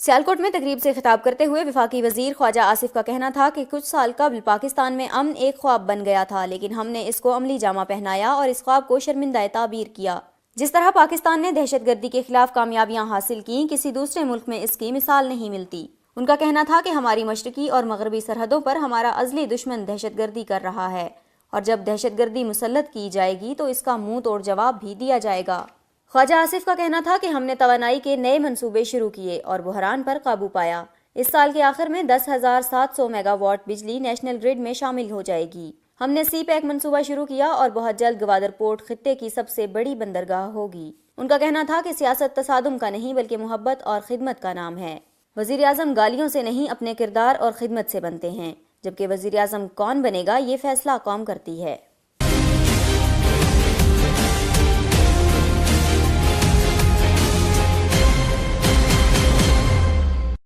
سیالکوٹ میں تقریب سے خطاب کرتے ہوئے وفاقی وزیر خواجہ آصف کا کہنا تھا کہ کچھ سال قبل پاکستان میں امن ایک خواب بن گیا تھا، لیکن ہم نے اس کو عملی جامہ پہنایا اور اس خواب کو شرمندہ تعبیر کیا۔ جس طرح پاکستان نے دہشت گردی کے خلاف کامیابیاں حاصل کیں، کسی دوسرے ملک میں اس کی مثال نہیں ملتی۔ ان کا کہنا تھا کہ ہماری مشرقی اور مغربی سرحدوں پر ہمارا ازلی دشمن دہشت گردی کر رہا ہے، اور جب دہشت گردی مسلط کی جائے گی تو اس کا منہ توڑ جواب بھی دیا جائے گا۔ خواجہ آصف کا کہنا تھا کہ ہم نے توانائی کے نئے منصوبے شروع کیے اور بحران پر قابو پایا۔ اس سال کے آخر میں 10,700 میگا واٹ بجلی نیشنل گرڈ میں شامل ہو جائے گی۔ ہم نے سی پیک منصوبہ شروع کیا اور بہت جلد گوادر پورٹ خطے کی سب سے بڑی بندرگاہ ہوگی۔ ان کا کہنا تھا کہ سیاست تصادم کا نہیں بلکہ محبت اور خدمت کا نام ہے۔ وزیر اعظم گالیوں سے نہیں اپنے کردار اور خدمت سے بنتے ہیں، جبکہ وزیر اعظم کون بنے گا یہ فیصلہ قوم کرتی ہے۔